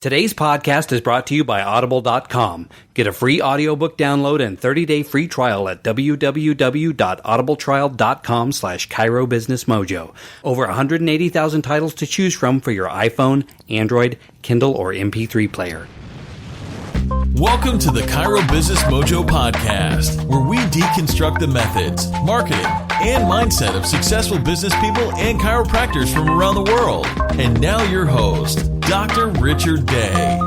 Today's podcast is brought to you by Audible.com. Get a free audiobook download and 30-day free trial at www.audibletrial.com/ChiroBusinessMojo. Over 180,000 titles to choose from for your iPhone, Android, Kindle, or MP3 player. Welcome to the Chiro Business Mojo podcast, where we deconstruct the methods, marketing, and mindset of successful business people and chiropractors from around the world. And now your host, Dr. Richard Day.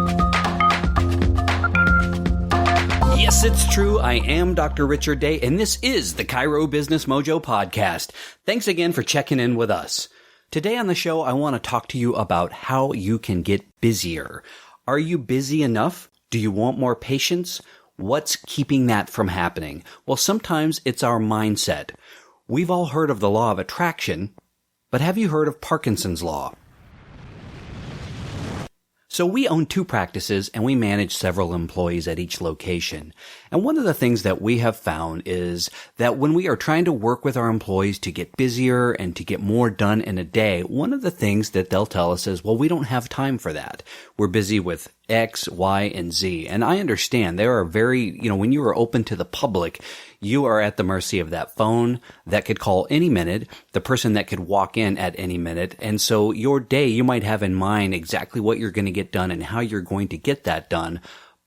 Yes, it's true. I am Dr. Richard Day, and this is the Chiro Business Mojo podcast. Thanks again for checking in with us. Today on the show, I want to talk to you about how you can get busier. Are you busy enough? Do you want more patience? What's keeping that from happening? Well, sometimes it's our mindset. We've all heard of the law of attraction, but have you heard of Parkinson's law? So we own 2 practices and we manage several employees at each location. And one of the things that we have found is that when we are trying to work with our employees to get busier and to get more done in a day, one of the things that they'll tell us is, well, we don't have time for that. We're busy with X, Y, and Z. And I understand there are when you are open to the public, you are at the mercy of that phone that could call any minute, the person that could walk in at any minute. And so your day, you might have in mind exactly what you're going to get done and how you're going to get that done.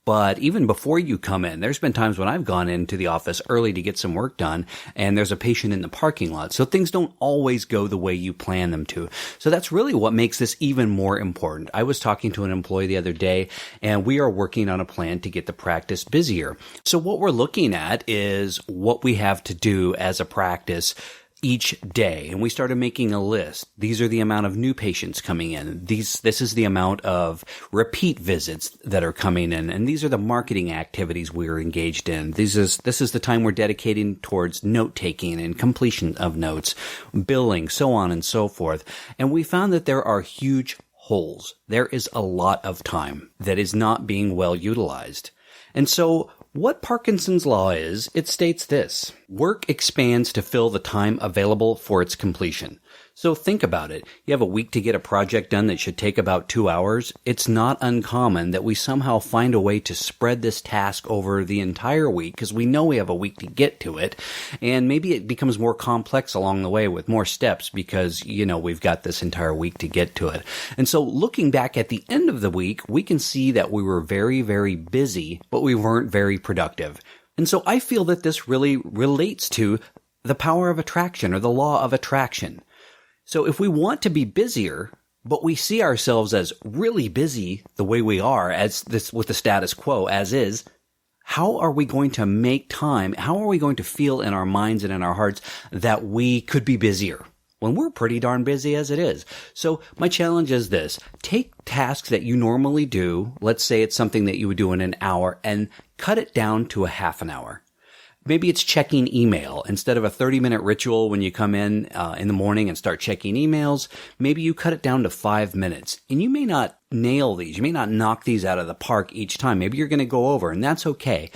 But even before you come in, there's been times when I've gone into the office early to get some work done, and there's a patient in the parking lot. So things don't always go the way you plan them to. So that's really what makes this even more important. I was talking to an employee the other day, and we are working on a plan to get the practice busier. So what we're looking at is what we have to do as a practice each day. And we started making a list. These are the amount of new patients coming in. This is the amount of repeat visits that are coming in. And these are the marketing activities we're engaged in. This is the time we're dedicating towards note taking and completion of notes, billing, so on and so forth. And we found that there are huge holes. There is a lot of time that is not being well utilized. And so what Parkinson's law is, it states this: work expands to fill the time available for its completion. So think about it. You have a week to get a project done that should take about 2 hours. It's not uncommon that we somehow find a way to spread this task over the entire week because we know we have a week to get to it. And maybe it becomes more complex along the way with more steps because, we've got this entire week to get to it. And so looking back at the end of the week, we can see that we were very, very busy, but we weren't very productive. And so I feel that this really relates to the power of attraction or the law of attraction. So if we want to be busier, but we see ourselves as really busy the way we are, with the status quo as is, how are we going to make time? How are we going to feel in our minds and in our hearts that we could be busier when we're pretty darn busy as it is? So my challenge is this: take tasks that you normally do. Let's say it's something that you would do in an hour, and cut it down to a half an hour. Maybe it's checking email. Instead of a 30-minute ritual when you come in the morning and start checking emails, maybe you cut it down to 5 minutes. And you may not nail these. You may not knock these out of the park each time. Maybe you're going to go over, and that's okay.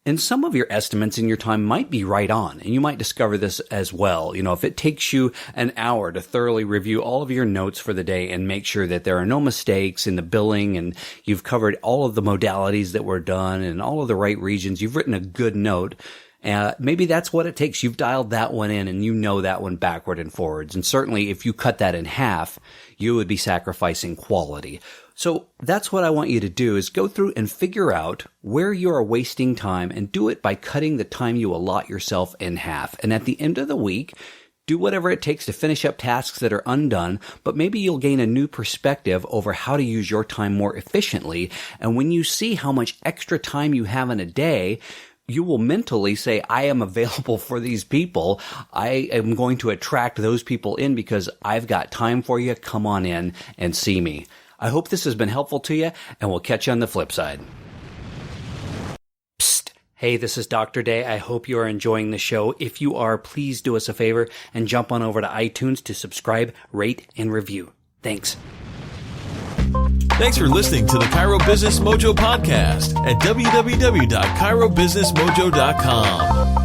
And some of your estimates in your time might be right on, and you might discover this as well. If it takes you an hour to thoroughly review all of your notes for the day and make sure that there are no mistakes in the billing and you've covered all of the modalities that were done and all of the right regions, you've written a good note. Maybe that's what it takes. You've dialed that one in and you know that one backward and forwards. And certainly if you cut that in half, you would be sacrificing quality. So that's what I want you to do, is go through and figure out where you are wasting time and do it by cutting the time you allot yourself in half. And at the end of the week, do whatever it takes to finish up tasks that are undone, but maybe you'll gain a new perspective over how to use your time more efficiently. And when you see how much extra time you have in a day, you will mentally say, I am available for these people. I am going to attract those people in because I've got time for you. Come on in and see me. I hope this has been helpful to you, and we'll catch you on the flip side. Psst. Hey, this is Dr. Day. I hope you are enjoying the show. If you are, please do us a favor and jump on over to iTunes to subscribe, rate, and review. Thanks. Thanks for listening to the Chiro Business Mojo podcast at www.chirobusinessmojo.com.